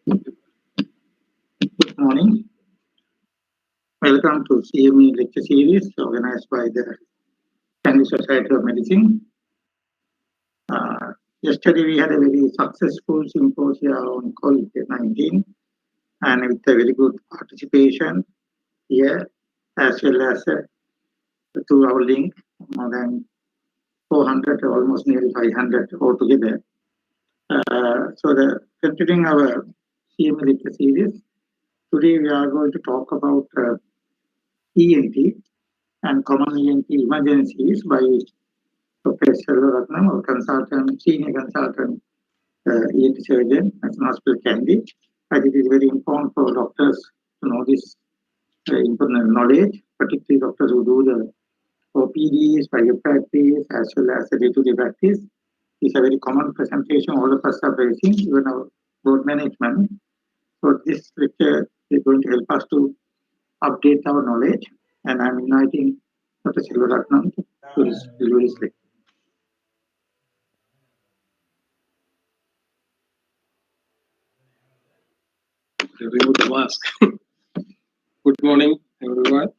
Good morning. Welcome to CME lecture series organized by the Kandy Society of Medicine. Yesterday we had a very successful symposium on COVID-19 and with a very good participation here as well as through our link, more than 400, almost nearly 500 altogether. Continuing our CME lecture series, today we are going to talk about ENT and common ENT emergencies by Professor S Selvarathnam, our consultant, senior consultant, ENT Surgeon, NHSL Kandy. I think it is very important for doctors to know this important knowledge, particularly doctors who do the OPDs, private practice, as well as the day-to-day practice. It's a very common presentation all of us are facing, even our board management. So this lecture is going to help us to update our knowledge, and I'm inviting Dr. Selvarathnam to deliver his lecture. Remove the mask. Good morning, everyone.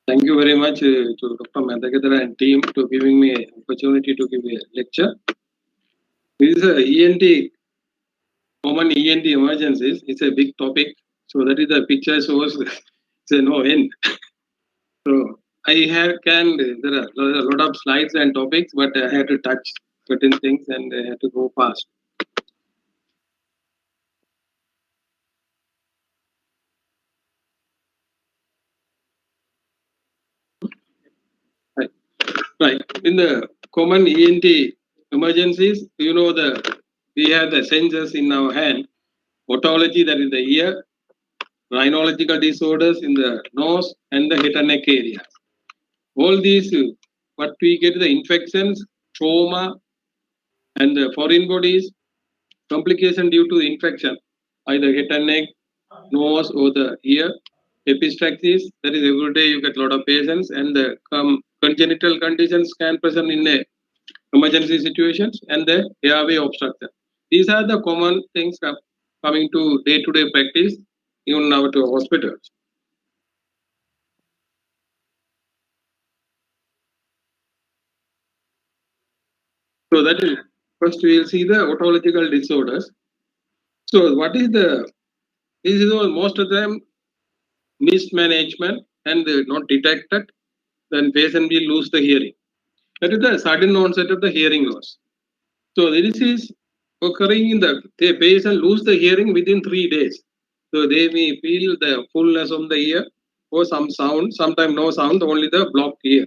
Thank you very much to Dr. Mandakadara and team to giving me an opportunity to give a lecture. This is a ENT, common ENT emergencies. It's a big topic. So that is the picture shows it's a no end. So there are a lot of slides and topics, but I had to touch certain things and I had to go fast. Right. In the common ENT emergencies, we have the sensors in our hand. Otology, that is the ear, rhinological disorders in the nose and the head and neck area. All these, what we get the infections, trauma, and the foreign bodies, complication due to infection, either head and neck, nose, or the ear. Epistaxis, that is every day you get a lot of patients, and the congenital conditions can present in a emergency situations, and the airway obstruction. These are the common things coming to day-to-day practice, even now to hospitals. So that is, first we will see the otological disorders. So what is this is most of them mismanagement and not detected, then patient will lose the hearing. That is the sudden onset of the hearing loss. So this is occurring in the patient lose the hearing within 3 days. So they may feel the fullness of the ear or some sound, sometimes no sound, only the blocked ear.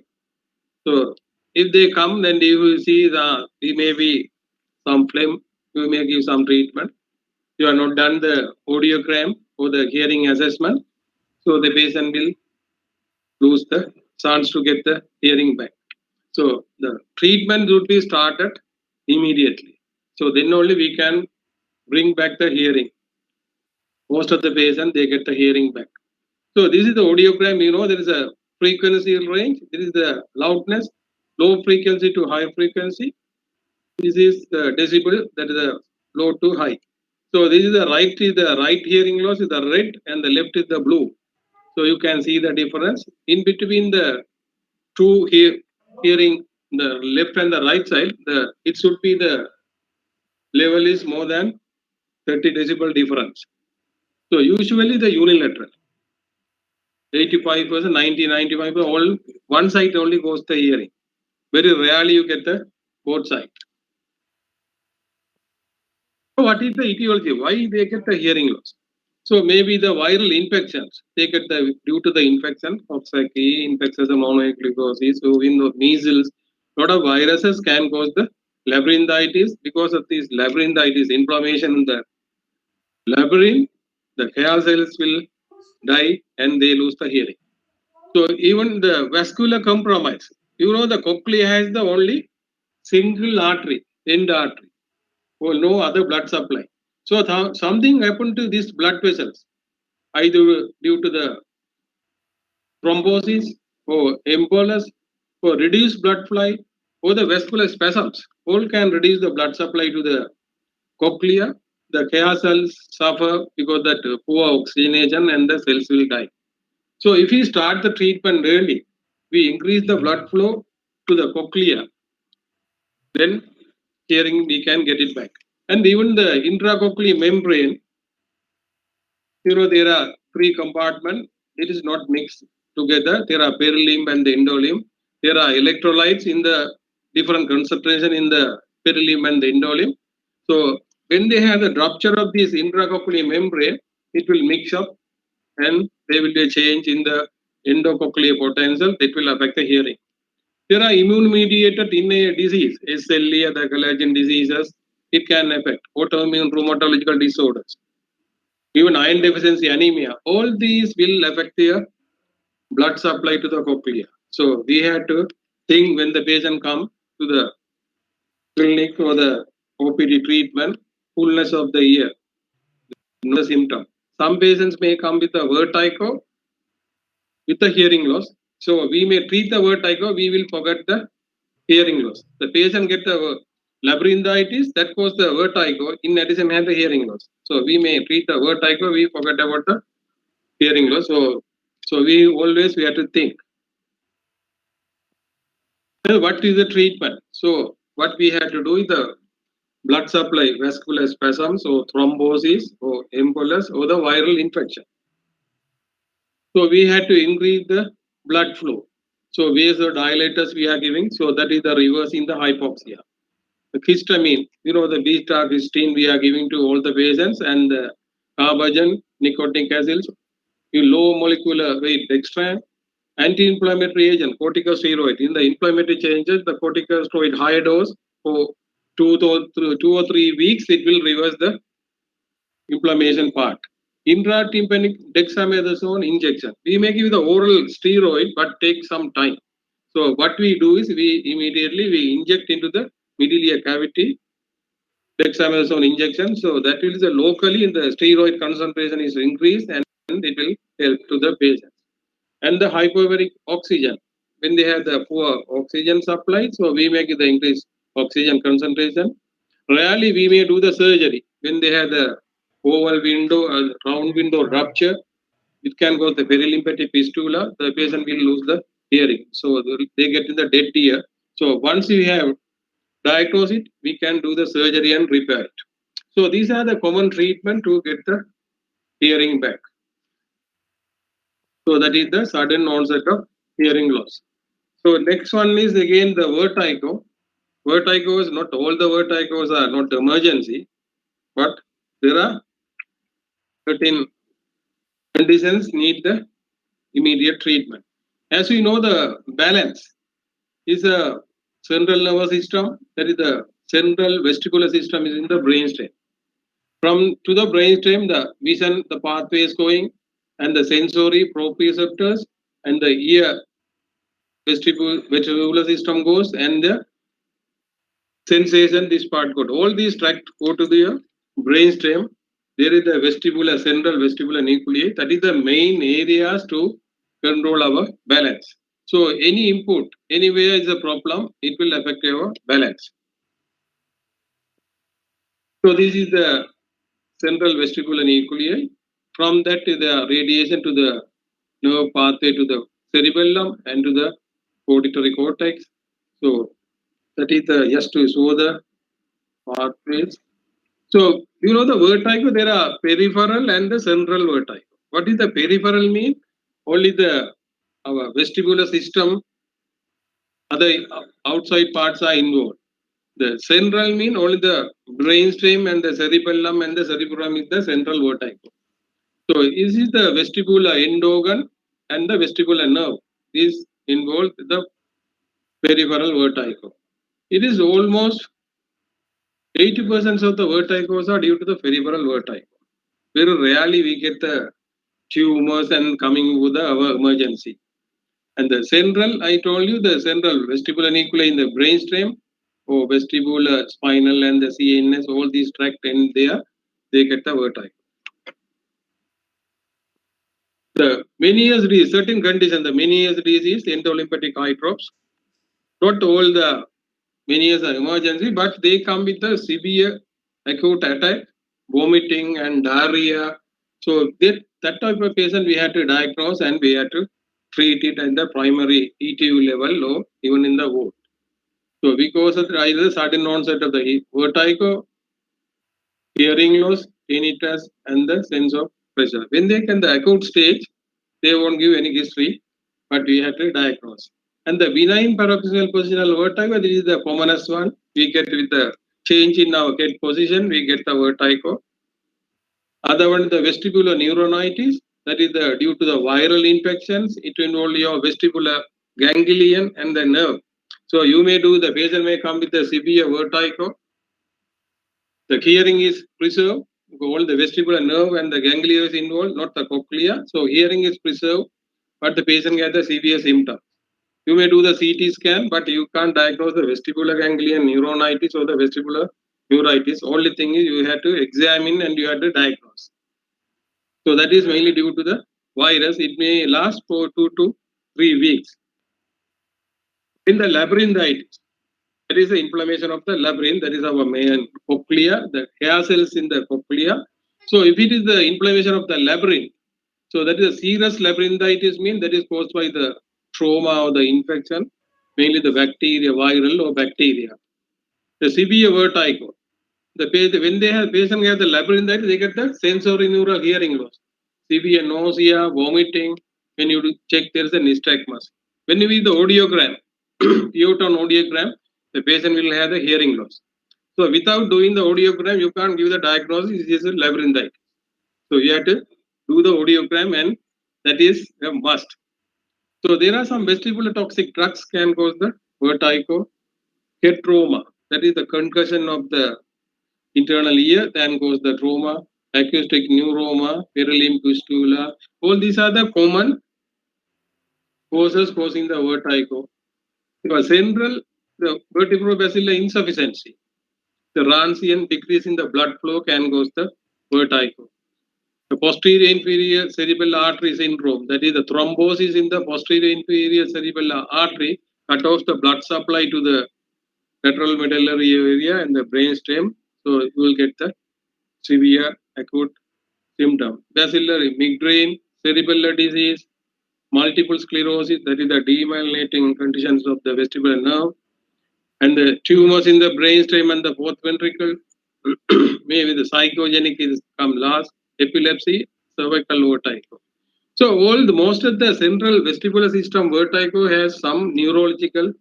So if they come, then you will see we may be some phlegm, you may give some treatment. You have not done the audiogram or the hearing assessment, so the patient will lose the chance to get the hearing back. So the treatment would be started immediately. So then only we can bring back the hearing. Most of the patients, they get the hearing back. So this is the audiogram. There is a frequency range. There is the loudness, low frequency to high frequency. This is the decibel, that is the low to high. So this is the right hearing loss is the red and the left is the blue. So you can see the difference in between the two hearing, the left and the right side. It should be the level is more than 30 decibel difference. So usually the unilateral, 85%, 90, 95%, all one side only goes the hearing. Very rarely you get the both side. So what is the etiology? Why they get the hearing loss? So maybe the viral infections, they get due to the infection of infectious mononucleosis, so in the measles, lot of viruses can cause the labyrinthitis. Because of this labyrinthitis, inflammation in the labyrinth, the hair cells will die and they lose the hearing. So even the vascular compromise, the cochlea has the only single artery, end artery, or no other blood supply. So something happened to these blood vessels, either due to the thrombosis or embolus or reduced blood flow or the vascular spasms, all can reduce the blood supply to the cochlea. the hair cells suffer because that poor oxygenation and the cells will die. So if we start the treatment early, we increase the blood flow to the cochlea, then hearing we can get it back. And even the intracochlear membrane, there are three compartments. It is not mixed together. There are perilimb and the endolimb. There are electrolytes in the different concentration in the perilimb and the endolimb. So when they have the rupture of this intracochlear membrane, it will mix up and there will be a change in the endocochlear potential that will affect the hearing. There are immune-mediated inner disease, SLE, the collagen diseases. It can affect autoimmune rheumatological disorders, even iron deficiency anemia. All these will affect the blood supply to the cochlea. So we have to think when the patient come to the clinic for the OPD treatment, fullness of the ear, no the symptom. Some patients may come with a vertigo with the hearing loss. So we may treat the vertigo, we will forget the hearing loss. The patient get the labyrinthitis that causes the vertigo. In addition, have the hearing loss. So we may treat the vertigo, we forget about the hearing loss. So we have to think. What is the treatment? So what we have to do is the blood supply, vascular spasms or thrombosis or embolus or the viral infection. So we had to increase the blood flow. So vasodilators we are giving. So that is the reversing the hypoxia. The histamine, the beta histine we are giving to all the patients, and the carbagen, nicotinic acids, low molecular weight dextran, anti-inflammatory agent, corticosteroid. In the inflammatory changes, the corticosteroid higher dose for 2 or 3 weeks, it will reverse the inflammation part. Intratympanic dexamethasone injection. We may give the oral steroid, but take some time. So what we do is we immediately inject into the middle ear cavity dexamethasone injection. So that is locally the steroid concentration is increased and it will help to the patient. And the hypobaric oxygen, when they have the poor oxygen supply, so we make the increased oxygen concentration. Rarely we may do the surgery when they have the oval window or round window rupture. It can go the perilymphatic fistula. The patient will lose the hearing. So they get in the dead ear. So once we have diagnose it, we can do the surgery and repair it. So these are the common treatment to get the hearing back. So that is the sudden onset of hearing loss. So next one is again the vertigo. Vertigo is not all the vertigos are not emergency, but there are certain conditions need the immediate treatment. As we know, the balance is a central nervous system. That is the central vestibular system is in the brainstem. From to the brainstem, the vision, the pathway is going, and the sensory proprioceptors and the ear vestibular system goes, and the sensation this part goes. All these tracts go to the brainstem. There is the vestibular central vestibular nuclei. That is the main areas to control our balance. So any input anywhere is a problem. It will affect our balance. So this is the central vestibular nuclei. From that, the radiation to the nerve pathway to the cerebellum and to the auditory cortex. So that is the just to show the pathways. So the vertigo. There are peripheral and the central vertigo. What is the peripheral mean? Only the our vestibular system, other outside parts are involved. The central mean only the brainstem and the cerebellum and the cerebrum is the central vertigo. So this is the vestibular end organ and the vestibular nerve is involved the peripheral vertigo. It is almost 80% of the vertigos are due to the peripheral vertigo. Very rarely we get the tumors and coming with our emergency. And the central, I told you, the central vestibular nuclei in the brainstem or vestibular spinal and the CNS, all these tract in there, they get the vertigo. The Meniere's disease, certain condition, the Meniere's disease, endolymphatic eye drops. Not all the Meniere's are emergency, but they come with a severe acute attack. vomiting and diarrhea. So that type of patient we had to diagnose and we had to treat it at the primary ETU level or even in the ward. So because of either sudden onset of the vertigo, hearing loss, tinnitus, and the sense of pressure. When they can the acute stage, they won't give any history, but we have to diagnose. And the benign paroxysmal positional vertigo, this is the commonest one. We get with the change in our head position, we get the vertigo. Other one, the vestibular neuronitis, that is the due to the viral infections. It involves your vestibular ganglion and the nerve. So you may do the patient may come with a severe vertigo. The hearing is preserved. All the vestibular nerve and the ganglia is involved, not the cochlea. So hearing is preserved, but the patient gets the severe symptom. You may do the CT scan, but you can't diagnose the vestibular ganglion neuronitis or the vestibular neuritis. Only thing is you have to examine and you have to diagnose. So that is mainly due to the virus. It may last for 2 to 3 weeks. In the labyrinthitis, that is the inflammation of the labyrinth. That is our main cochlea, the hair cells in the cochlea. So if it is the inflammation of the labyrinth, so that is a serious labyrinthitis mean that is caused by the trauma or the infection, mainly the bacteria, viral or bacteria. The severe vertigo. When they have patient have the labyrinthitis, they get the sensory neural hearing loss, severe nausea, vomiting. When you check, there is a nystagmus. When you read the audiogram, Pioton audiogram, the patient will have the hearing loss. So without doing the audiogram, you can't give the diagnosis. It is a labyrinthitis. So you have to do the audiogram, and that is a must. So there are some vestibular toxic drugs can cause the vertigo, head trauma. That is the concussion of the internal ear, then goes the trauma, acoustic neuroma, perilimb fistula. All these are the common causes causing the vertigo. The central, the vertebrobasilar insufficiency, the transient decrease in the blood flow can cause the vertigo. The posterior inferior cerebral artery syndrome, that is the thrombosis in the posterior inferior cerebral artery, cut off the blood supply to the lateral medullary area and the brainstem. So you will get the severe acute symptom. Basilar migraine, cerebellar disease, multiple sclerosis, that is the demyelinating conditions of the vestibular nerve, and the tumors in the brainstem and the fourth ventricle. Maybe the psychogenic is come last, epilepsy, cervical vertigo. So most of the central vestibular system vertigo has some neurological.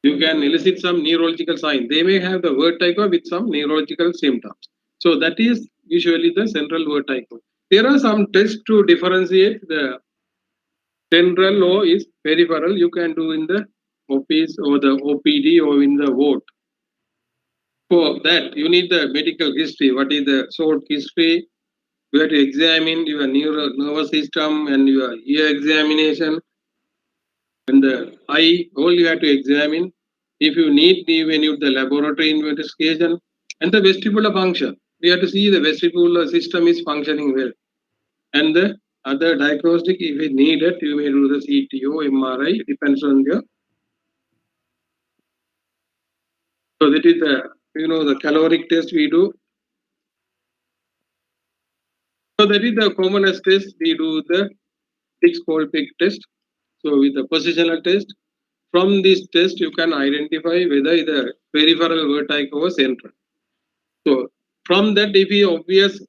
You can elicit some neurological sign. They may have the vertigo with some neurological symptoms. So that is usually the central vertigo. There are some tests to differentiate the central or is peripheral. You can do in the office or the OPD or in the ward. For that, you need the medical history. What is the short history? You have to examine your nervous system and your ear examination and the eye. All you have to examine. If you need, even if the laboratory investigation and the vestibular function. We have to see the vestibular system is functioning well. And the other diagnostic, if it needed, you may do the CTO, MRI, depends on your. So that is the the caloric test we do. So that is the commonest test. We do the Dix-Colpic test. So with the positional test, from this test you can identify whether the peripheral vertigo or central. So from that, if you obvious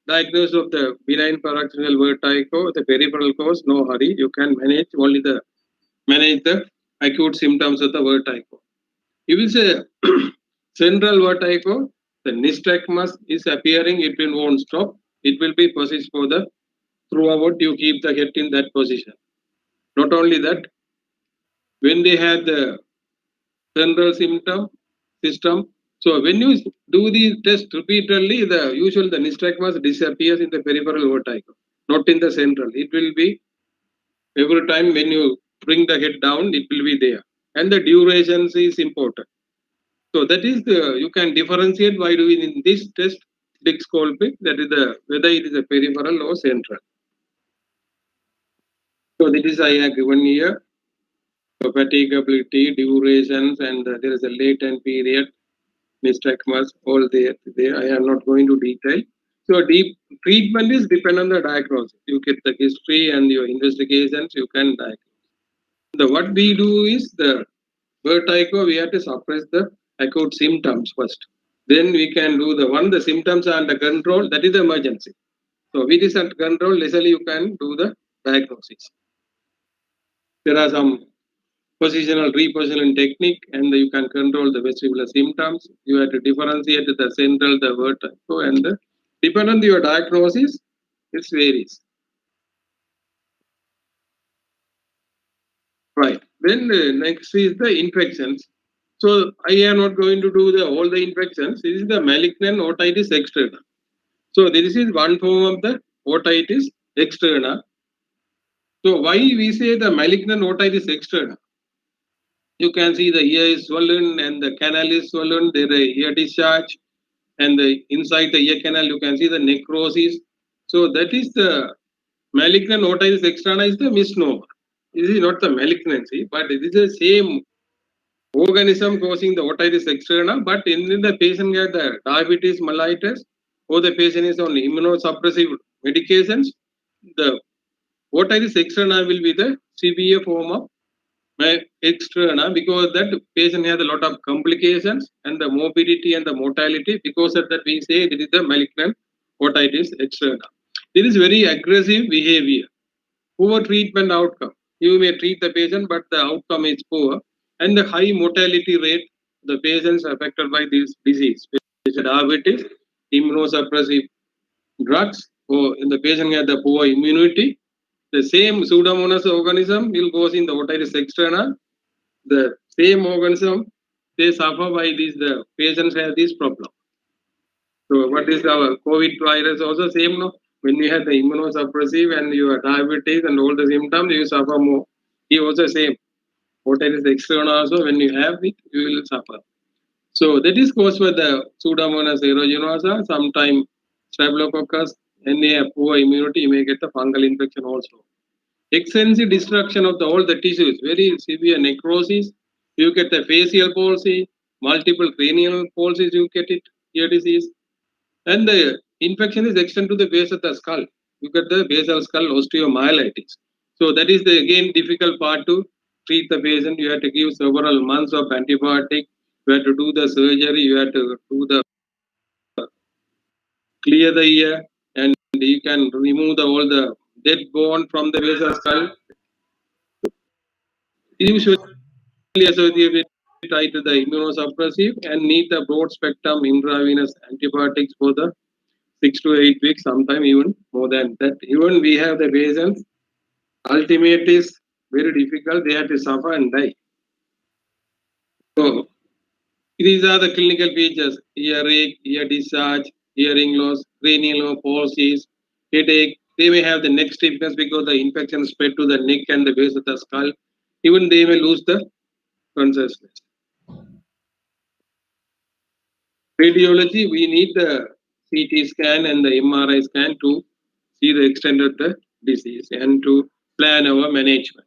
diagnosis of the benign paroxysmal vertigo, the peripheral cause, no hurry. You can manage the acute symptoms of the vertigo. If it's a central vertigo, the nystagmus is appearing, it won't stop. It will be persist for the throughout. You keep the head in that position. Not only that, when they have the central symptom system, so when you do the test repeatedly, the usual the nystagmus disappears in the peripheral vertigo, not in the central. It will be every time when you bring the head down, it will be there, and the duration is important. So that is the you can differentiate by doing in this test Dix-Colpic, that is the whether it is a peripheral or central. So that is I have given here. So fatigability, durations, and there is a latent period. nystagmus, all there. I am not going to detail. So deep treatment is dependent on the diagnosis. You get the history and your investigations, you can diagnose. What we do is the vertigo, we have to suppress the acute symptoms first. Then we can do the symptoms are under control, that is the emergency. So if it is under control, literally you can do the diagnosis. There are some positional repositioning technique and you can control the vestibular symptoms. You have to differentiate the central, the vertigo, and depending on your diagnosis, it varies. Right. Then next is the infections. So I am not going to do all the infections. This is the malignant otitis externa. So this is one form of the otitis externa. So why we say the malignant otitis externa? You can see the ear is swollen and the canal is swollen. There is ear discharge, and inside the ear canal you can see the necrosis. So that is the malignant otitis externa is the misnomer. This is not the malignancy, but it is the same organism causing the otitis externa, but in the patient get the diabetes mellitus or the patient is on immunosuppressive medications, the otitis externa will be the severe form of externa because that patient has a lot of complications and the morbidity and the mortality. Because of that we say it is the malignant otitis externa. It is very aggressive behavior, poor treatment outcome. You may treat the patient, but the outcome is poor, and the high mortality rate. The patients affected by this disease, diabetes, immunosuppressive drugs, or in the patient has the poor immunity. The same pseudomonas organism will go in the otitis externa. The same organism they suffer by this. The patients have this problem. So what is our COVID virus also same no? When you have the immunosuppressive and you are diabetes and all the symptoms, you suffer more. He also same. Otitis externa also when you have it, you will suffer. So that is caused by the Pseudomonas aeruginosa, sometimes Staphylococcus, and they have poor immunity, you may get the fungal infection also. Extensive destruction of all the tissues, very severe necrosis. You get the facial palsy, multiple cranial palsies, you get it, ear disease. And the infection is extended to the base of the skull. You get the basal skull osteomyelitis. So that is the again difficult part to treat the patient. You have to give several months of antibiotic. You have to do the surgery. You have to do the clear the ear, and you can remove all the dead bone from the basal skull. Usually associated tied to the immunosuppressive and need the broad spectrum intravenous antibiotics for the 6 to 8 weeks, sometimes even more than that. Even we have the patients, ultimate is very difficult, they have to suffer and die. So these are the clinical features: earache, ear discharge, hearing loss, cranial palsies, headache. They may have the neck stiffness because the infection spread to the neck and the base of the skull. Even they may lose the consciousness. Radiology, we need the CT scan and the MRI scan to see the extent of the disease and to plan our management.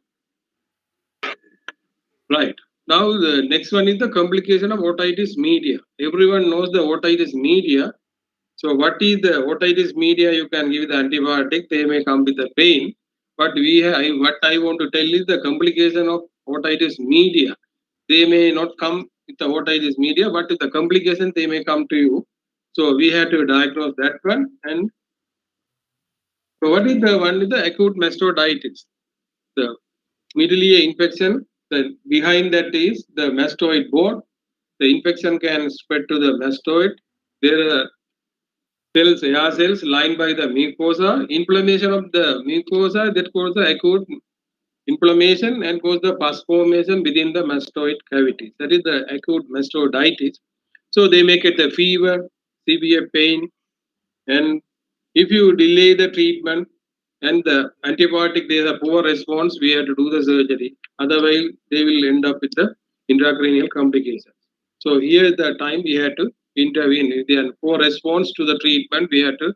Right. Now the next one is the complication of otitis media. Everyone knows the otitis media. So what is the otitis media? You can give the antibiotic. They may come with the pain. But what I want to tell is the complication of otitis media. They may not come with the otitis media, but with the complication they may come to you. So we have to diagnose that one. And so what is the one with the acute mastoiditis? The middle ear infection. The behind that is the mastoid bone. The infection can spread to the mastoid. There are cells, air cells lined by the mucosa. Inflammation of the mucosa that causes the acute inflammation and cause the pus formation within the mastoid cavity. That is the acute mastoiditis. So they make it a fever, severe pain, and if you delay the treatment and the antibiotic, there is a poor response, we have to do the surgery. Otherwise, they will end up with the intracranial complications. So here is the time we have to intervene. If there are poor response to the treatment, we have to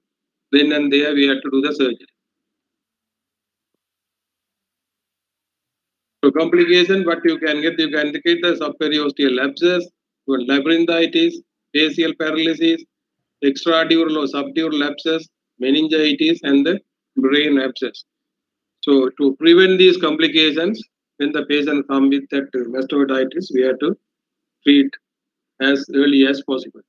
then and there we have to do the surgery. So complication, what you can get the subperiosteal abscess, labyrinthitis, facial paralysis, extradural or subdural abscess, meningitis, and the brain abscess. So to prevent these complications, when the patient comes with that mastoiditis, we have to treat as early as possible.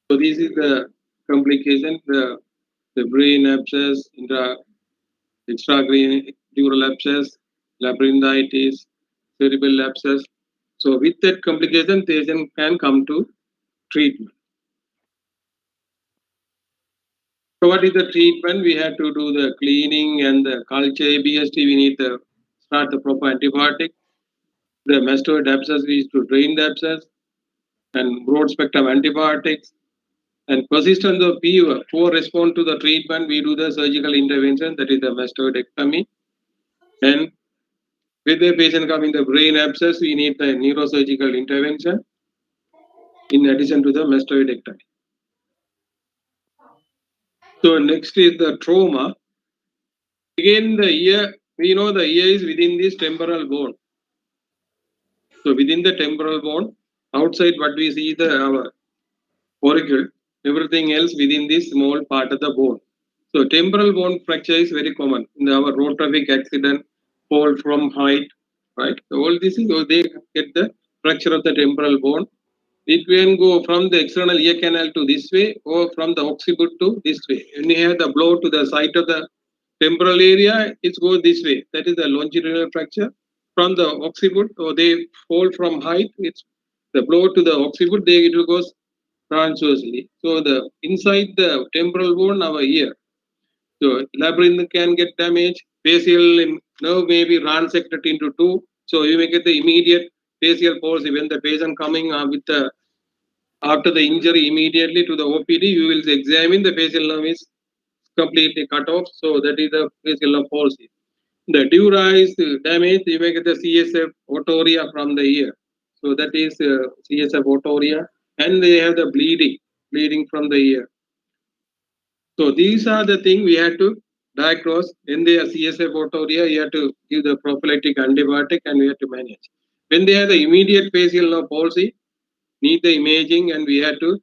So this is the complication, the brain abscess, extradural abscess, labyrinthitis, cerebral abscess. So with that complication, patient can come to treatment. So what is the treatment? We have to do the cleaning and the culture ABST. We need to start the proper antibiotic. The mastoid abscess, we need to drain the abscess and broad spectrum antibiotics. And persistence of fever, poor response to the treatment, we do the surgical intervention, that is the mastoidectomy. And with the patient coming the brain abscess, we need the neurosurgical intervention in addition to the mastoidectomy. So next is the trauma. Again, the ear, we know the ear is within this temporal bone. So within the temporal bone, outside what we see the our auricle, everything else within this small part of the bone. So temporal bone fracture is very common in our road traffic accident, fall from height, right? So all this is, they get the fracture of the temporal bone. It can go from the external ear canal to this way or from the occiput to this way. When you have the blow to the site of the temporal area, it goes this way. That is the longitudinal fracture. From the occiput, or they fall from height, it's the blow to the occiput, it goes transversely. So the inside the temporal bone, our ear. So labyrinth can get damaged. Facial nerve may be ransected into two. So you may get the immediate facial palsy when the patient coming with the after the injury immediately to the OPD, you will examine the facial nerve is completely cut off. So that is the facial nerve palsy. The dura is damaged. You may get the CSF otoria from the ear. So that is CSF otoria, and they have the bleeding from the ear. So these are the things we have to diagnose. When they are CSF otoria, you have to give the prophylactic antibiotic and we have to manage. When they have the immediate facial nerve palsy, need the imaging and we have to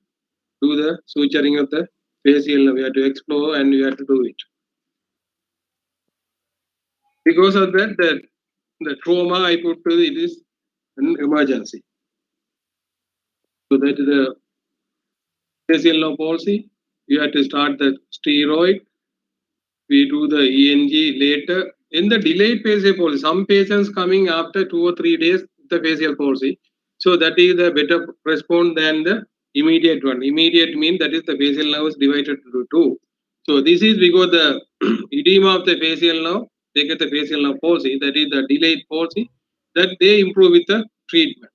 do the suturing of the facial nerve. We have to explore and we have to do it. Because of that, the trauma I put to it is an emergency. So that is the facial nerve palsy. You have to start the steroid. We do the ENG later. In the delayed facial palsy, some patients coming after 2 or 3 days the facial palsy. So that is the better response than the immediate one. Immediate means that is the facial nerve is divided into two. So this is because the edema of the facial nerve, they get the facial nerve palsy, that is the delayed palsy, that they improve with the treatment.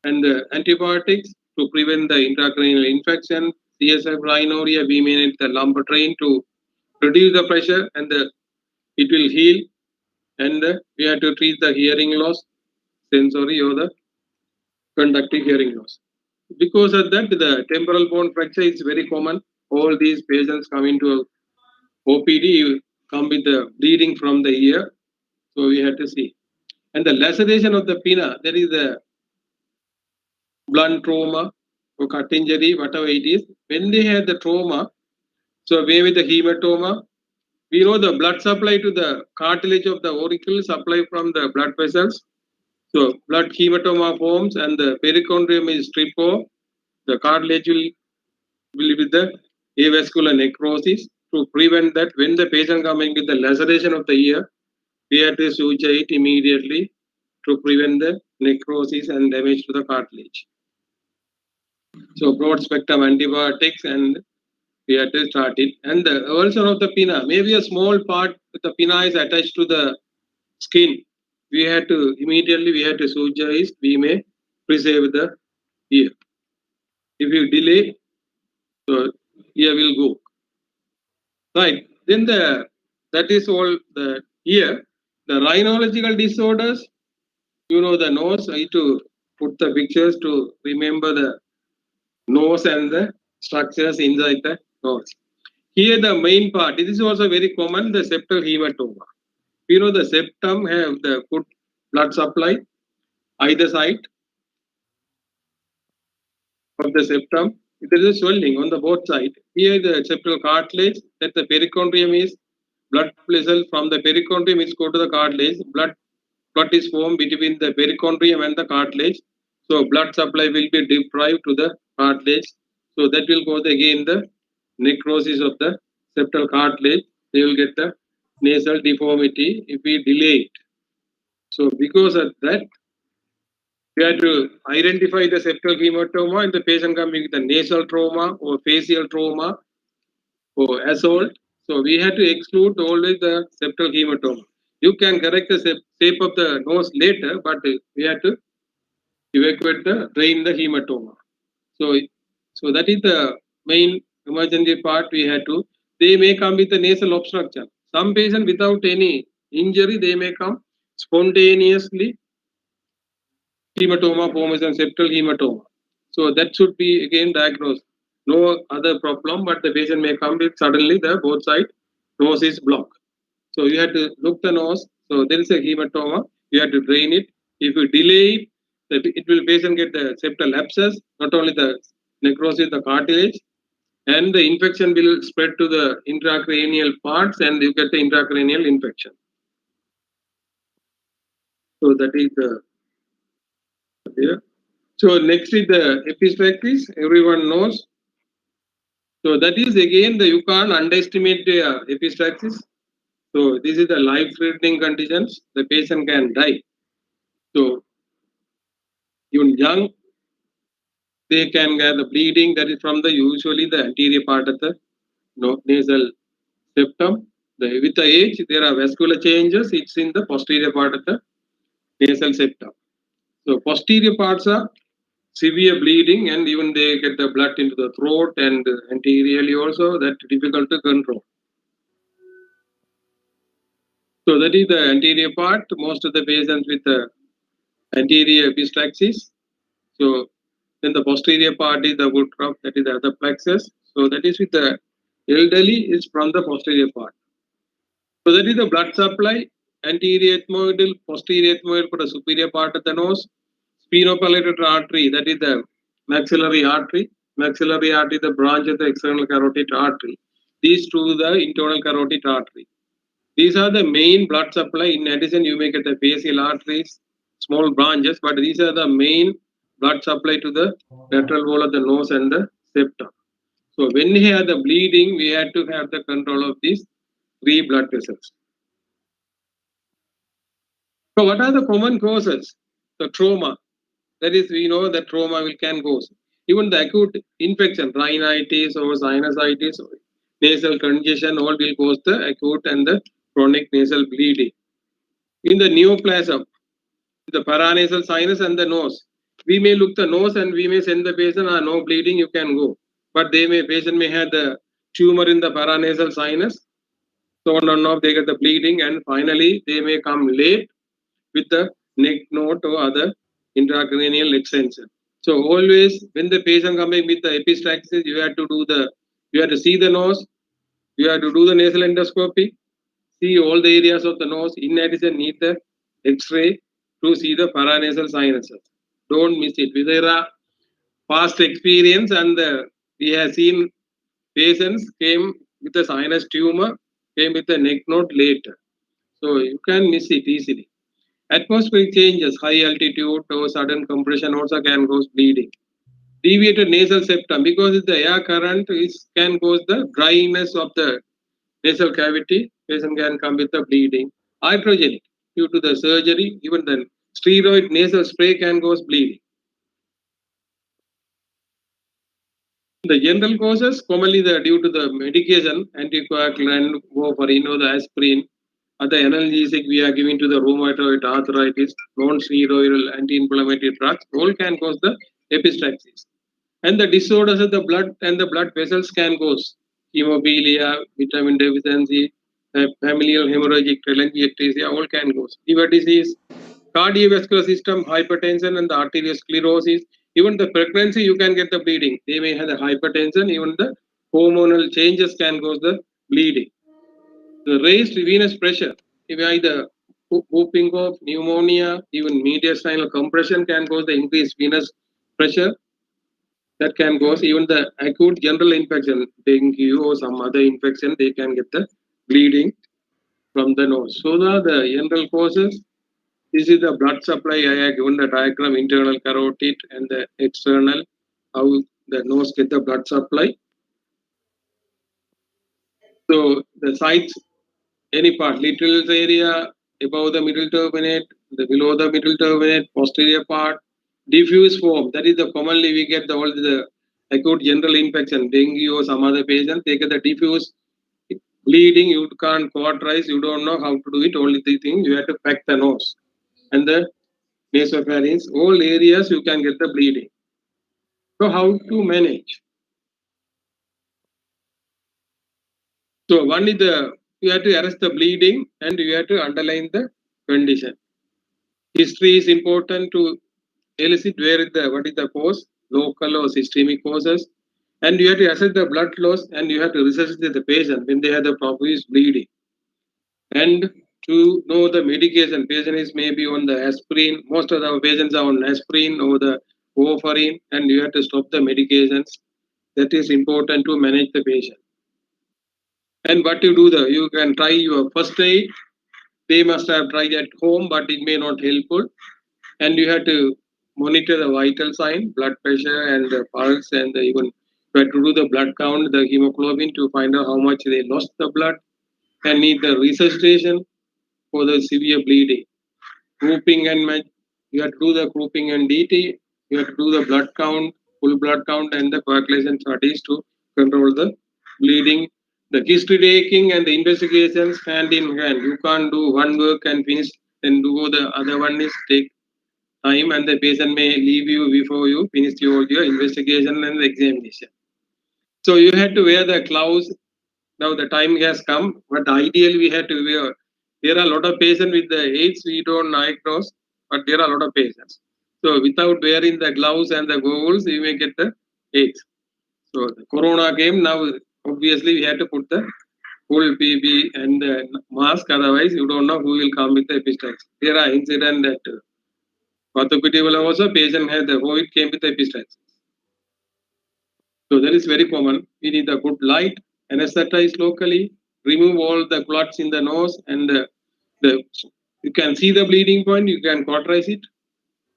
And the antibiotics to prevent the intracranial infection, CSF rhinorrhea, we may need the lumbatrain to reduce the pressure and it will heal. And we have to treat the hearing loss, sensory or the conductive hearing loss. Because of that, the temporal bone fracture is very common. All these patients come into OPD, come with the bleeding from the ear. So we have to see. And the laceration of the pinna, there is a blunt trauma or cut injury, whatever it is. When they have the trauma, so maybe the hematoma, we know the blood supply to the cartilage of the auricle supply from the blood vessels. So blood hematoma forms and the perichondrium is stripped off. The cartilage will with the avascular necrosis. To prevent that, when the patient coming with the laceration of the ear, we have to suture it immediately to prevent the necrosis and damage to the cartilage. So broad spectrum antibiotics and we have to start it. And the ulcer of the pinna, maybe a small part of the pinna is attached to the skin. We have to immediately suture it. We may preserve the ear. If you delay, so ear will go. Right. Then that is all the ear. The rhinological disorders, you know the nose. I need to put the pictures to remember the nose and the structures inside the nose. Here the main part, this is also very common, the septal hematoma. You know the septum have the good blood supply either side. of the septum. There is a swelling on the both sides. Here the septal cartilage, that the perichondrium is blood vessel from the perichondrium is go to the cartilage. Blood is formed between the perichondrium and the cartilage. So blood supply will be deprived to the cartilage. So that will cause again the necrosis of the septal cartilage. They will get the nasal deformity if we delay it. So because of that, we have to identify the septal hematoma and the patient coming with the nasal trauma or facial trauma or assault. So we had to exclude always the septal hematoma. You can correct the shape of the nose later, but we had to evacuate the drain the hematoma. So, so that is the main emergency part we had to. They may come with the nasal obstruction. Some patient without any injury, they may come spontaneously hematoma formation, septal hematoma. So that should be again diagnosed. No other problem, but the patient may come with suddenly the both side nose is blocked. So you have to look the nose. So there is a hematoma. You have to drain it. If you delay it, it will patient get the septal abscess, not only the necrosis, the cartilage, and the infection will spread to the intracranial parts, and you get the intracranial infection. So that is the here. So next is the epistaxis. Everyone knows. So that is again the you can't underestimate the epistaxis. So this is the life-threatening conditions. The patient can die. So even young, they can get the bleeding that is from the usually the anterior part of the nasal septum. With the age, there are vascular changes. It's in the posterior part of the nasal septum. So posterior parts are severe bleeding, and even they get the blood into the throat and anteriorly also that difficult to control. So that is the anterior part. Most of the patients with the anterior epistaxis. So then the posterior part is the wood trough, that is the other plexus. So that is with the elderly is from the posterior part. So that is the blood supply, anterior ethmoidal, posterior ethmoidal for the superior part of the nose, sphenopalatine artery, that is the maxillary artery. Maxillary artery, the branch of the external carotid artery. These two, the internal carotid artery. These are the main blood supply. In addition, you may get the facial arteries, small branches, but these are the main blood supply to the lateral wall of the nose and the septum. So when we have the bleeding, we had to have the control of these three blood vessels. So what are the common causes? The trauma. That is, we know that trauma can cause. Even the acute infection, rhinitis or sinusitis, or nasal congestion, all will cause the acute and the chronic nasal bleeding. In the neoplasm, the paranasal sinus and the nose, we may look the nose and we may send the patient, no bleeding, you can go. But patient may have the tumor in the paranasal sinus, so on and off, they get the bleeding, and finally they may come late with the neck knot or other intracranial extension. So always when the patient coming with the epistaxis, you have to see the nose, you have to do the nasal endoscopy, see all the areas of the nose. In addition, need the X-ray to see the paranasal sinuses. Don't miss it. With our past experience, and we have seen patients came with a sinus tumor, came with a neck knot later. So you can miss it easily. Atmospheric changes, high altitude or sudden compression also can cause bleeding. Deviated nasal septum, because the air current can cause the dryness of the nasal cavity, patient can come with the bleeding. Iatrogenic, due to the surgery, even the steroid nasal spray can cause bleeding. The general causes, commonly due to the medication, anticoagulant, warfarin or the aspirin, other analgesic we are giving to the rheumatoid arthritis, non-steroidal anti-inflammatory drugs, all can cause the epistaxis. And the disorders of the blood and the blood vessels can cause hemophilia, vitamin deficiency, familial hemorrhagic telangiectasia, all can cause liver disease, cardiovascular system, hypertension, and the arteriosclerosis. Even the pregnancy, you can get the bleeding. They may have the hypertension. Even the hormonal changes can cause the bleeding. The raised venous pressure, if either whooping cough, pneumonia, even mediastinal compression can cause the increased venous pressure. that can cause even the acute general infection, dengue or some other infection, they can get the bleeding from the nose. So the general causes, this is the blood supply. I have given the diagram, internal carotid and the external, how the nose get the blood supply. So the sites, any part, little area above the middle turbinate, the below the middle turbinate, posterior part, diffuse form. That is the commonly we get all the acute general infection, dengue or some other patient. They get the diffuse bleeding. You can't cauterize. You don't know how to do it. Only the thing you have to pack the nose and the nasopharynx. All areas you can get the bleeding. So how to manage? So one is the you have to arrest the bleeding and you have to underline the condition. History is important to elicit where is the what is the cause, local or systemic causes, and you have to assess the blood loss and you have to resuscitate the patient when they have the profuse bleeding. And to know the medication, patient is maybe on the aspirin. Most of our patients are on aspirin or the warfarin, and you have to stop the medications. That is important to manage the patient. And what you do, you can try your first aid. They must have tried at home, but it may not helpful. And you have to monitor the vital sign, blood pressure and the pulse, and even you have to do the blood count, the hemoglobin, to find out how much they lost the blood and need the resuscitation for the severe bleeding. Grouping and you have to do the grouping and DT. You have to do the blood count, full blood count, and the coagulation studies to control the bleeding. The history taking and the investigations hand in hand. You can't do one work and finish, then do the other one is take time, and the patient may leave you before you finish your investigation and the examination. So you had to wear the gloves. Now the time has come, but ideally we had to wear. There are a lot of patients with the AIDS we don't diagnose, but there are a lot of patients. So without wearing the gloves and the goggles, you may get the AIDS. So the corona came, now obviously we had to put the full PB and the mask, otherwise you don't know who will come with the epistax. There are incidents that orthopedic also patient had the COVID came with epistax. So that is very common. We need a good light, anesthetize locally, remove all the clots in the nose, and you can see the bleeding point. You can cauterize it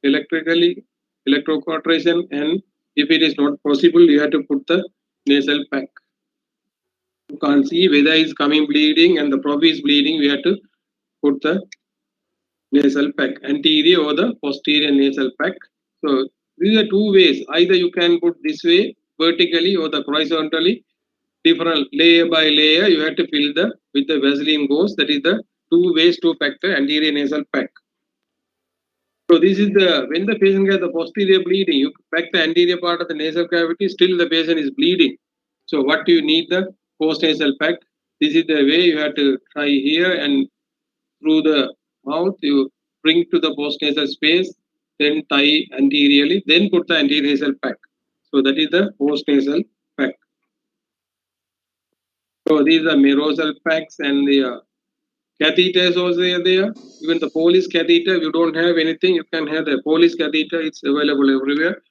electrically, electrocauterization, and if it is not possible, you have to put the nasal pack. You can't see whether it's coming bleeding and the profuse bleeding. We have to put the nasal pack, anterior or the posterior nasal pack. So these are two ways. Either you can put this way vertically or the horizontally, different layer by layer. You have to fill the with the Vaseline gauze. That is the two ways to pack the anterior nasal pack. So this is the when the patient has the posterior bleeding, you pack the anterior part of the nasal cavity. Still the patient is bleeding. So what do you need the post nasal pack? This is the way you have to try here and through the mouth. You bring to the postnasal space, then tie anteriorly, then put the antenasal pack. So that is the postnasal pack. So these are mucosal packs and the catheters also are there. Even the Polish catheter, you don't have anything, you can have the Polish catheter. It's available everywhere.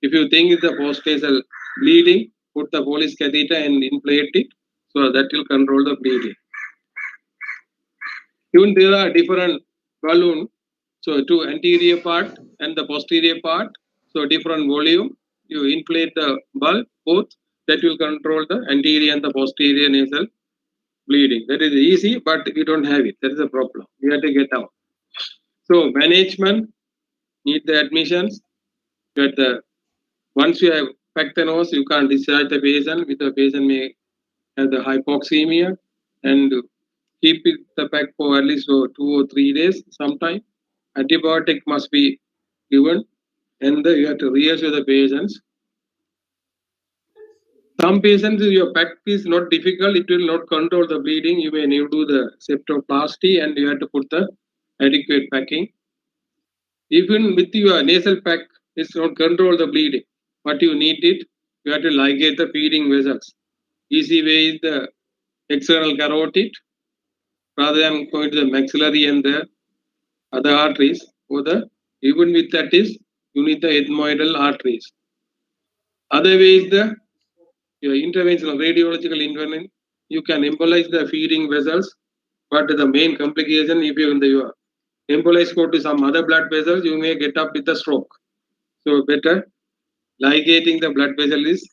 If you think it's the postnasal bleeding, put the Polish catheter and inflate it. So that will control the bleeding. Even there are different balloon. So to anterior part and the posterior part, so different volume. You inflate the bulb both. That will control the anterior and the posterior nasal bleeding. That is easy, but we don't have it. That is a problem. We have to get out. So management need the admissions. That the once you have packed the nose, you can't discharge the patient. With the patient may have the hypoxemia and keep it the pack for at least 2 or 3 days sometime. Antibiotic must be given and you have to reassure the patients. Some patients, your pack is not difficult, it will not control the bleeding. You may need to do the septoplasty and you have to put the adequate packing. Even with your nasal pack, it's not control the bleeding. What you need it, you have to ligate the feeding vessels. Easy way is the external carotid rather than going to the maxillary and the other arteries. Or the even with that is you need the ethmoidal arteries. Other way is the intervention of radiological intervention. You can embolize the feeding vessels, but the main complication, if you embolize go to some other blood vessels, you may get up with a stroke. So better ligating the blood vessel is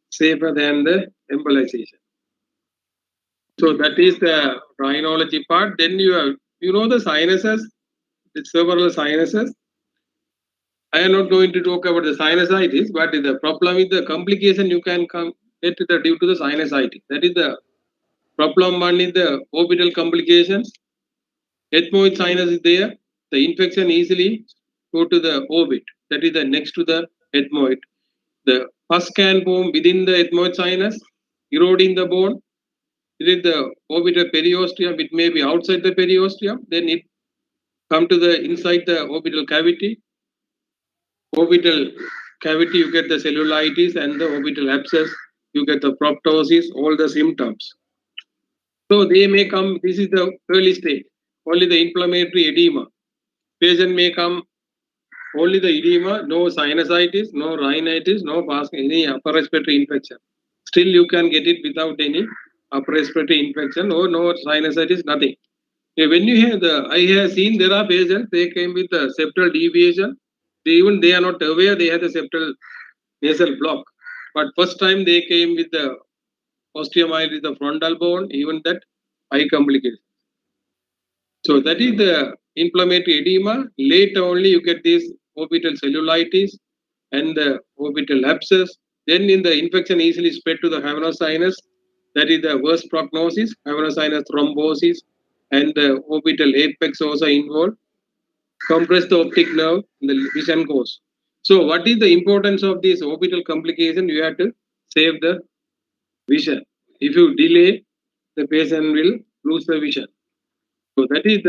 safer than the embolization. So that is the rhinology part. Then the sinuses, the several sinuses. I am not going to talk about the sinusitis, but the problem with the complication you can get due to the sinusitis. That is the problem one is the orbital complications. Ethmoid sinus is there. The infection easily go to the orbit. That is the next to the ethmoid. The pus can form within the ethmoid sinus, eroding the bone. It is the orbital periosteum. It may be outside the periosteum. Then it come to the inside the orbital cavity. Orbital cavity, you get the cellulitis, and the orbital abscess, you get the proptosis, all the symptoms. So they may come, this is the early stage, only the inflammatory edema. Patient may come only the edema, no sinusitis, no rhinitis, no any upper respiratory infection. Still you can get it without any upper respiratory infection or no sinusitis, nothing. When you hear I have seen there are patients, they came with a septal deviation. Even they are not aware they have a septal nasal block. But first time they came with the osteomyelitis, the frontal bone, even that eye complication. So that is the inflammatory edema. Later only you get this orbital cellulitis and the orbital abscess. Then in the infection easily spread to the cavernous. That is the worst prognosis, cavernous thrombosis, and the orbital apex also involved. Compress the optic nerve, the vision goes. So what is the importance of this orbital complication? You have to save the vision. If you delay, the patient will lose the vision. So this is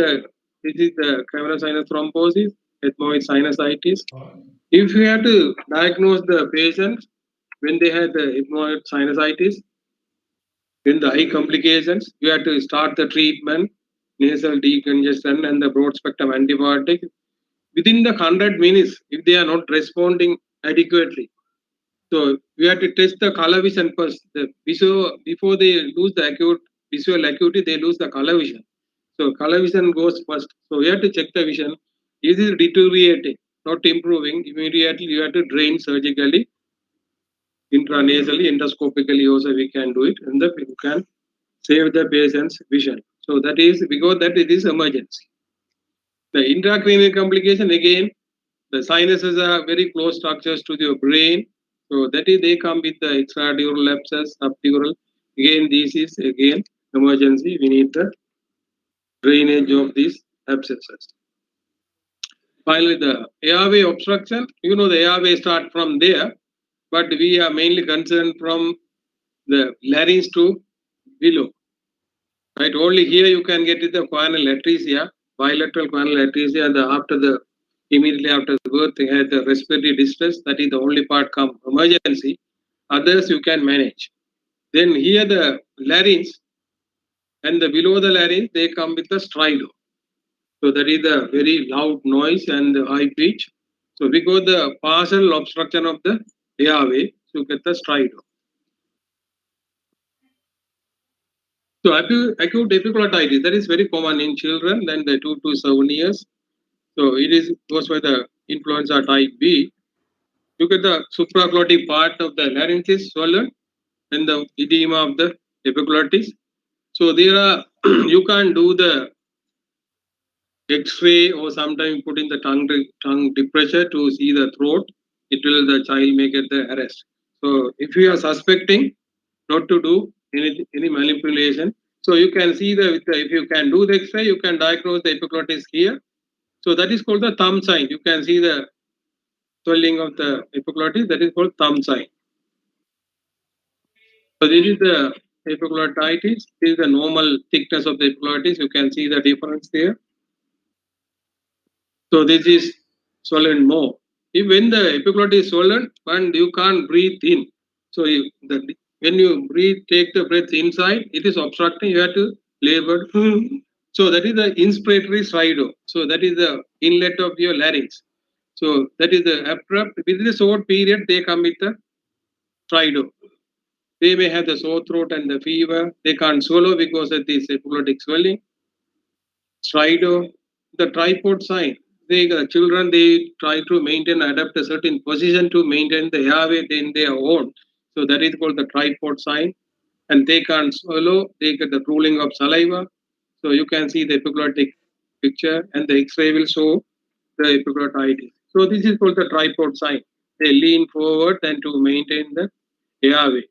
the cavernous sinus thrombosis, ethmoid sinusitis. If you have to diagnose the patient when they had the ethmoid sinusitis, then the eye complications, you have to start the treatment, nasal decongestion and the broad spectrum antibiotic within the 100 minutes if they are not responding adequately. So we have to test the color vision first. The before they lose the acute visual acuity, they lose the color vision. So color vision goes first. So we have to check the vision. Is it deteriorating, not improving? Immediately you have to drain surgically, intranasally, endoscopically also we can do it, and you can save the patient's vision. So that is because that it is emergency. The intracranial complication again, the sinuses are very close structures to your brain. So that is they come with the extradural abscess, subdural. Again, this is again emergency. We need the drainage of these abscesses. Finally, the airway obstruction. The airway start from there, but we are mainly concerned from the larynx to below. Right, only here you can get the choanal atresia, bilateral choanal atresia, and immediately after the birth, they had the respiratory distress. That is the only part come emergency. Others you can manage. Then here the larynx and the below the larynx, they come with the stridor. So that is the very loud noise and the high pitch. So we got the partial obstruction of the airway, so you get the stridor. So acute epiglottitis, that is very common in children, then the 2 to 7 years. So it is caused by the influenza type B. You get the supraglottic part of the larynx is swollen and the edema of the epiglottis. So there are you can't do the X-ray or sometimes put in the tongue deep pressure to see the throat. It will the child may get the arrest. So if you are suspecting, not to do any manipulation. So you can see if you can do the X-ray, you can diagnose the epiglottis here. So that is called the thumb sign. You can see the swelling of the epiglottis. That is called thumb sign. So this is the epiglottitis. This is the normal thickness of the epiglottis. You can see the difference there. So this is swollen more. If when the epiglottis is swollen and you can't breathe in, so when you breathe, take the breath inside, it is obstructing. You have to labor. So that is the inspiratory stridor. So that is the inlet of your larynx. So that is the abrupt. Within a short period, they come with the stridor. They may have the sore throat and the fever. They can't swallow because of this epiglottic swelling. Stridor, the tripod sign. The children, they try to maintain, adapt a certain position to maintain the airway in their own. So that is called the tripod sign. And they can't swallow. They get the drooling of saliva. So you can see the epiglottic picture, and the X-ray will show the epiglottitis. So this is called the tripod sign. They lean forward and to maintain the airway.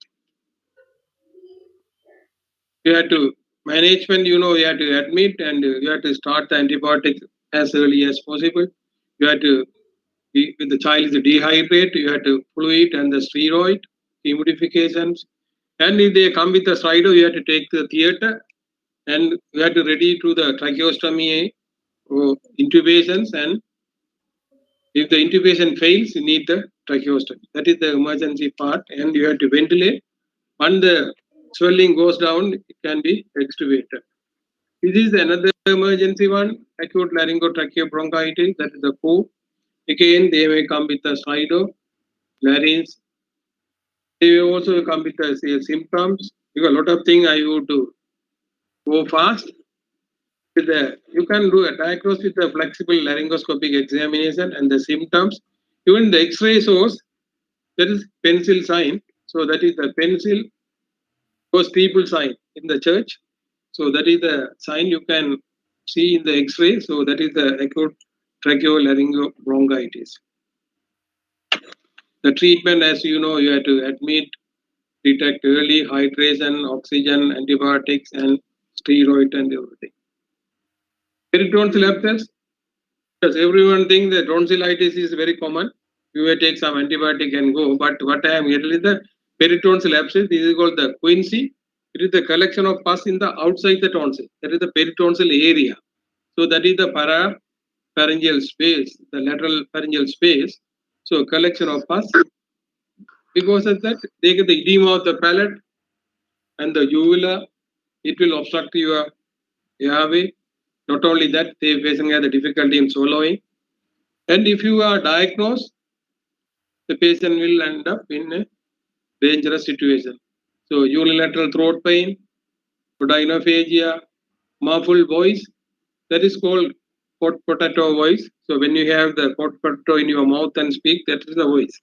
You have to management, you have to admit, and you have to start the antibiotics as early as possible. You have to, if the child is dehydrated, you have to fluid and the steroid, humidifications. And if they come with a stridor, you have to take the theater, and you have to ready to the tracheostomy or intubations. And if the intubation fails, you need the tracheostomy. That is the emergency part, and you have to ventilate. When the swelling goes down, it can be extubated. This is another emergency one, acute laryngotracheobronchitis, that is the flu. Again, they may come with a stridor, larynx. They may also come with symptoms. Because a lot of things I would do go fast. With you can do a diagnosis with a flexible laryngoscopic examination and the symptoms. Even the X-ray shows there is pencil sign. So that is the pencil was people sign in the church. So that is the sign you can see in the X-ray. So that is the acute tracheolaryngobronchitis. The treatment, as you know, you have to admit, detect early hydration, oxygen, antibiotics, and steroid and everything. Peritonsil abscess, because everyone thinks that tonsillitis is very common. You may take some antibiotic and go. But what I am getting is the peritonsil abscess. This is called the quinsy. It is the collection of pus in the outside the tonsil. That is the peritonsil area. So that is the parapharyngeal space, the lateral pharyngeal space. So collection of pus. Because of that, they get the edema of the palate and the uvula. It will obstruct your airway. Not only that, they facing the difficulty in swallowing. And if you are diagnosed, the patient will end up in a dangerous situation. So unilateral throat pain, rhinophagia, muffled voice, that is called hot potato voice. So when you have the hot potato in your mouth and speak, that is the voice.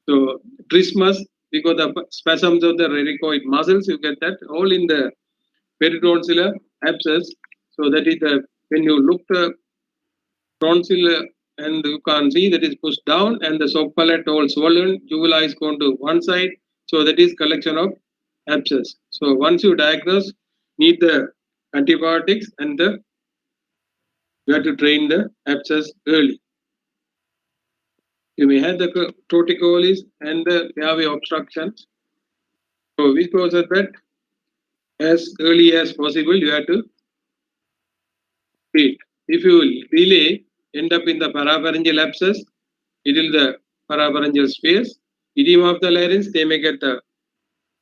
So trismus, because the spasms of the radicoid muscles, you get that all in the peritonsillar abscess. So that is the when you look the tonsil and you can see that is pushed down and the soft palate all swollen, uvula is gone to one side. So that is collection of abscess. So once you diagnose, need the antibiotics and the you have to drain the abscess early. You may have the torticollis and the airway obstructions. So because of that, as early as possible, you have to treat. If you delay, end up in the parapharyngeal abscess, it is the parapharyngeal space. Edema of the larynx, they may get the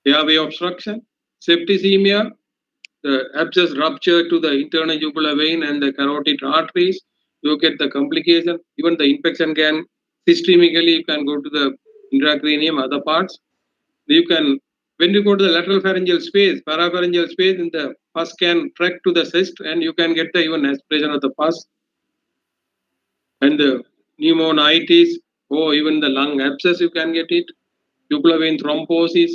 airway obstruction. Septicemia, the abscess rupture to the internal jugular vein and the carotid arteries. You get the complication. Even the infection can systemically, you can go to the intracranium, other parts. You can, when you go to the lateral pharyngeal space, parapharyngeal space, in the pus can track to the cyst and you can get the even aspiration of the pus. And the pneumonitis or even the lung abscess, you can get it. Jugular vein thrombosis,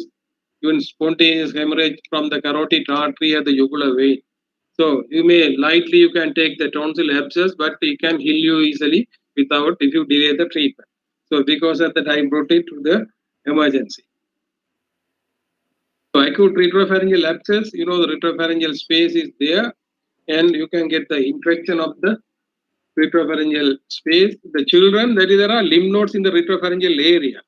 even spontaneous hemorrhage from the carotid artery or the jugular vein. So you may lightly you can take the tonsil abscess, but it can heal you easily without if you delay the treatment. So because of that, I brought it to the emergency. So acute retropharyngeal abscess, the retropharyngeal space is there, and you can get the infection of the retropharyngeal space. The children, there are lymph nodes in the retropharyngeal area.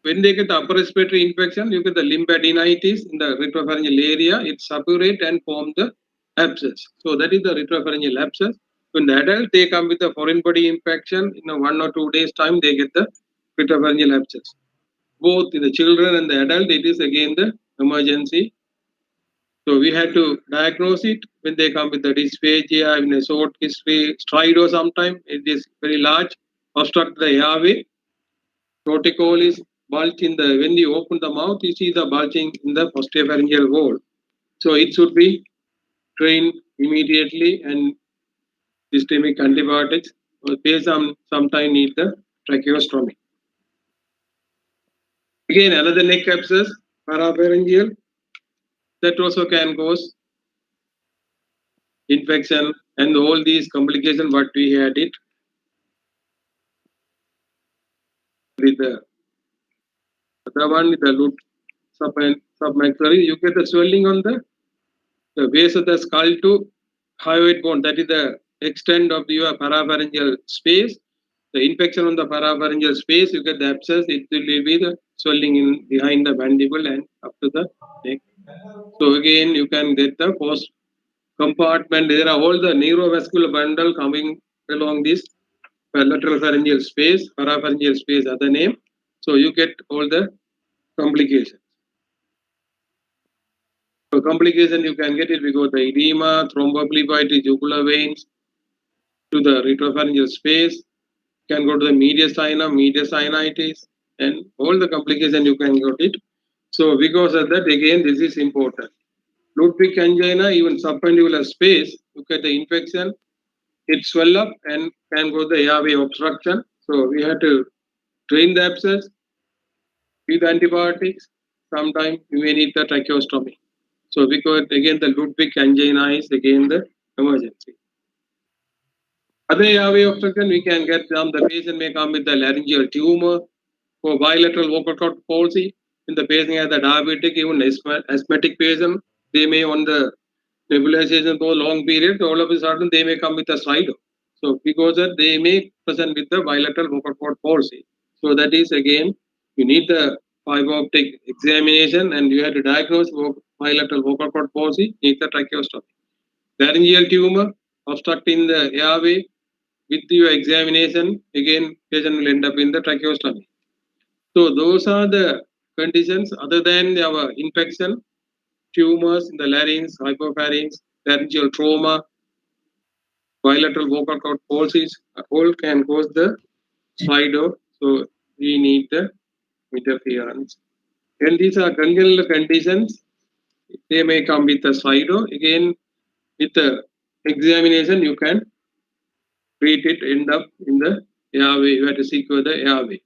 When they get the upper respiratory infection, you get the lymphadenitis in the retropharyngeal area. It suppurate and form the abscess. So that is the retropharyngeal abscess. When the adult, they come with a foreign body infection. In 1 or 2 days time, they get the retropharyngeal abscess. Both in the children and the adult, it is again the emergency. So we had to diagnose it when they come with the dysphagia, in a short history, stridor sometimes, it is very large, obstruct the airway, torticollis, bulge in the, when you open the mouth, you see the bulging in the posterior wall. So it should be drained immediately, and systemic antibiotics may sometime need the tracheostomy. Again, another neck abscess, parapharyngeal, that also can cause infection and all these complications what we had it with the other one with the root submaxillary. You get the swelling on the base of the skull to hyoid bone, that is the extent of your parapharyngeal space. The infection on the parapharyngeal space, you get the abscess, it will be the swelling in behind the mandible and up to the neck. So again, you can get the post compartment. There are all the neurovascular bundle coming along this lateral pharyngeal space, parapharyngeal space, other name. So you get all the complications. So complication you can get it because the edema, thrombophlebitis, jugular veins to the retropharyngeal space, can go to the mediastinum, mediastinitis, and all the complication you can get it. So because of that, again, this is important. Ludwig angina, even submandibular space, you get the infection, it swell up and can go the airway obstruction. So we have to drain the abscess, give antibiotics. Sometimes you may need the tracheostomy. So because again the Ludwig angina is again the emergency. Other airway obstruction we can get from the patient may come with the laryngeal tumor for bilateral vocal cord palsy. In the patient has the diabetic, even asthmatic patient, they may on the nebulization for a long period, all of a sudden they may come with a stridor. So because that they may present with the bilateral vocal cord palsy. So that is again, you need the fiber optic examination and you have to diagnose bilateral vocal cord palsy, need the tracheostomy. Laryngeal tumor obstructing the airway, with your examination, again patient will end up in the tracheostomy. So those are the conditions other than our infection, tumors in the larynx, hypopharynx, laryngeal trauma, bilateral vocal cord palsies, all can cause the stridor. So we need the interference. And these are congenital conditions. They may come with a stridor. Again, with the examination, you can treat it, end up in the airway. You have to secure the airway.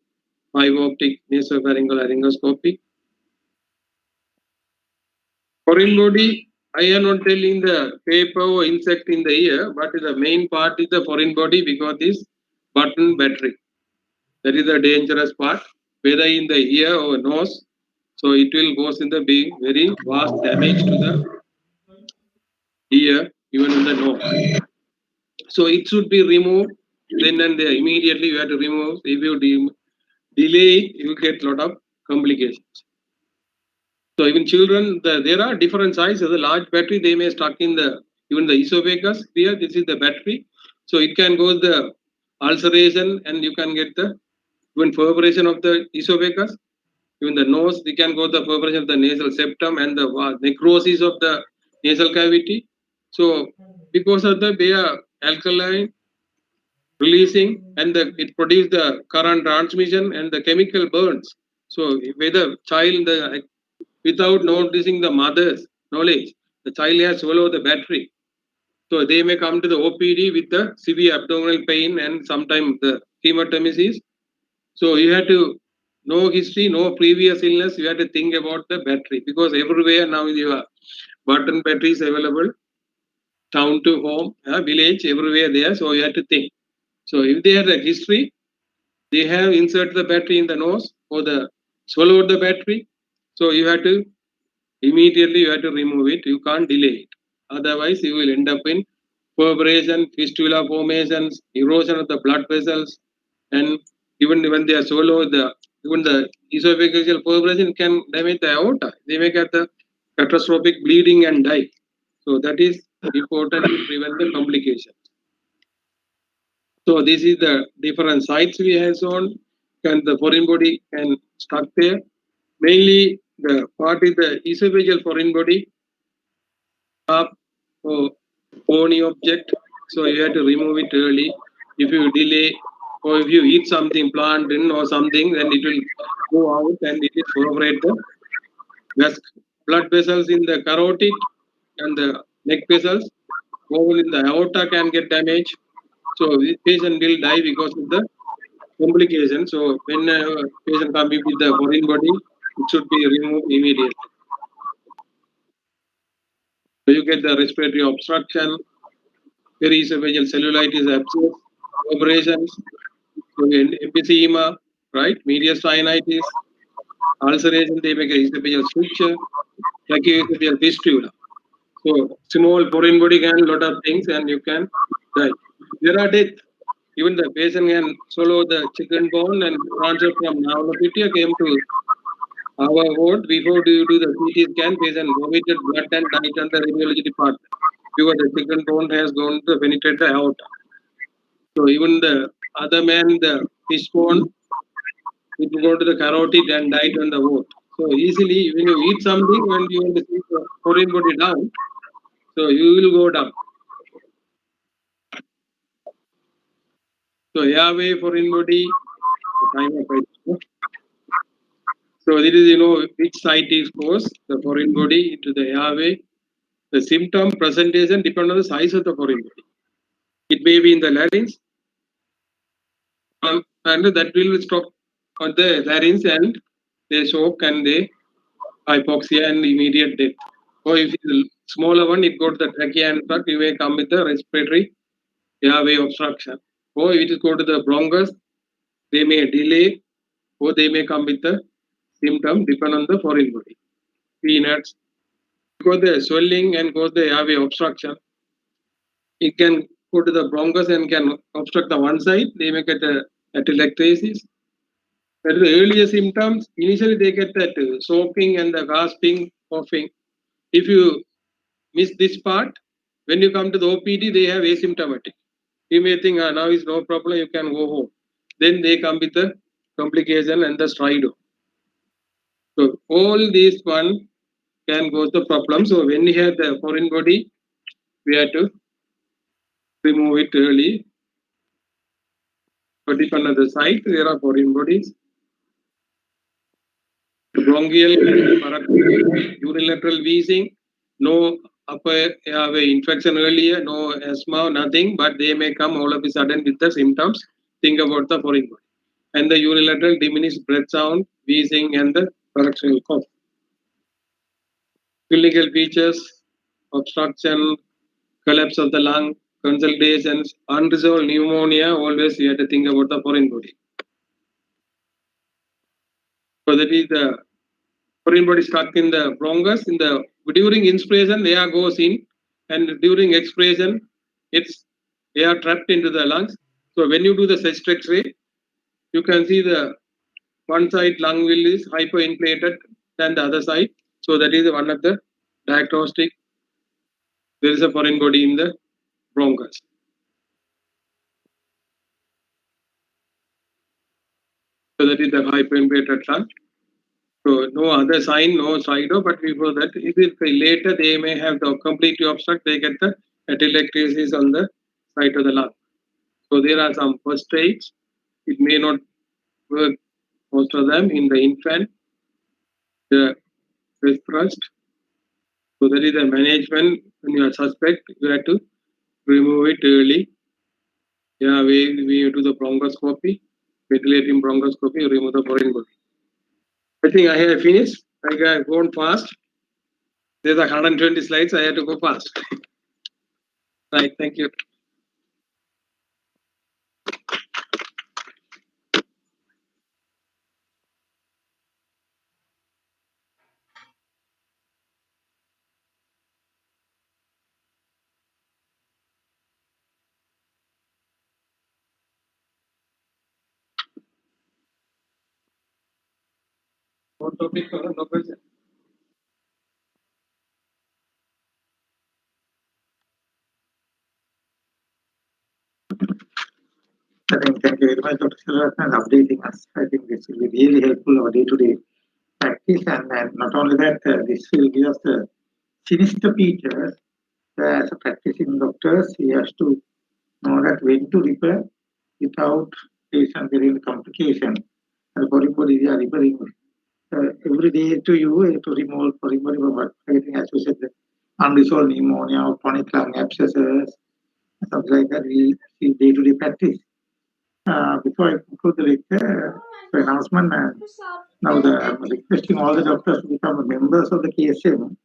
Fiber optic nasopharyngeal laryngoscopy. Foreign body, I am not telling the paper or insect in the ear, but the main part is the foreign body because this button battery. That is the dangerous part, whether in the ear or nose. So it will cause in the big, very vast damage to the ear, even in the nose. So it should be removed then and there. Immediately you have to remove. If you delay it, you get a lot of complications. So even children, there are different sizes. The large battery, they may stuck in the even the esophagus. Here, this is the battery. So it can go the ulceration, and you can get the even perforation of the esophagus. Even the nose, we can go the perforation of the nasal septum and the necrosis of the nasal cavity. So because of the they are alkaline releasing and it produces the current transmission and the chemical burns. So whether child without noticing the mother's knowledge, the child has swallowed the battery. So they may come to the OPD with the severe abdominal pain and sometimes the hematemesis. So you have to know history, no previous illness. You have to think about the battery because everywhere now you have button batteries available, town to home, village, everywhere there. So you have to think. So if they have a history, they have inserted the battery in the nose or the swallowed the battery. So you have to immediately you have to remove it. You can't delay it. Otherwise, you will end up in perforation, fistula formations, erosion of the blood vessels, and even when they are swallowed, even the esophageal perforation can damage the aorta. They may get the catastrophic bleeding and die. So that is important to prevent the complications. So this is the different sites we have shown. And the foreign body can stuck there. Mainly the part is the esophageal foreign body up or bony object. So you have to remove it early. If you delay or if you eat something plant in or something, then it will go out and it is perforate the blood vessels in the carotid and the neck vessels. Over in the aorta can get damaged. So this patient will die because of the complication. So when a patient comes with the foreign body, it should be removed immediately. So you get the respiratory obstruction, periesophageal cellulitis abscess, operations, so emphysema, right? Mediastinitis, ulceration, they make a esophageal stricture, tracheoesophageal fistula. So small foreign body can lot of things and you can die. There are death. Even the patient can swallow the chicken bone and transfer from Navalapitia came to our ward. Before you do the CT scan, patient vomited blood and died on the radiology department because the chicken bone has gone to penetrate the aorta. So even the other man, the fish bone, it will go to the carotid and died on the ward. So easily, when you eat something, when you want to see the foreign body down, so you will go down. So airway foreign body, time of it. So this is which site is caused the foreign body into the airway. The symptom presentation depend on the size of the foreign body. It may be in the larynx, and that will stop on the larynx and they shock and they hypoxia and immediate death. Or if it's a smaller one, it got the trachea and truck, you may come with the respiratory airway obstruction. Or if it go to the bronchus, they may delay or they may come with the symptom depend on the foreign body. Peanuts, because the swelling and cause the airway obstruction, it can go to the bronchus and can obstruct the one side. They may get a atelectasis. That is the earlier symptoms. Initially, they get that soaking and the gasping, coughing. If you miss this part, when you come to the OPD, they have asymptomatic. You may think, now is no problem, you can go home. Then they come with the complication and the stridor. So all these one can cause the problem. So when you have the foreign body, we have to remove it early. But if another site, there are foreign bodies. Bronchial, unilateral wheezing, no upper airway infection earlier, no asthma, nothing, but they may come all of a sudden with the symptoms. Think about the foreign body. And the unilateral diminished breath sound, wheezing, and the paroxysmal cough. Clinical features, obstruction, collapse of the lung, consultations, unresolved pneumonia, always you have to think about the foreign body. So that is the foreign body stuck in the bronchus. In the during inspiration, air goes in, and during expiration, it's air trapped into the lungs. So when you do the chest X-ray, you can see the one side lung will is hyperinflated than the other side. So that is one of the diagnostic. There is a foreign body in the bronchus. So that is the hyperinflated lung. So no other sign, no stridor, but before that, if it later they may have the completely obstruct, they get the atelectasis on the side of the lung. So there are some first aids. It may not work most of them in the infant, the breast thrust. So that is the management. When you are suspect, you have to remove it early. Yeah, we do the bronchoscopy, ventilating bronchoscopy, remove the foreign body. I think I have finished. I have gone fast. There's 120 slides. I have to go fast. Right. Thank you. What topic? No question. I think thank you very much, Dr. Selvarathnam, updating us. I think this will be really helpful our day-to-day practice, and not only that, this will give us the sinister features. As a practicing doctor, he has to know that when to repair without patient getting complication. and for everybody they are referring every day to you to remove for everybody getting associated unresolved pneumonia or chronic lung abscesses, something like that. We see day-to-day practice. Before I conclude the lecture, announcement, now I'm requesting all the doctors to become members of the KSM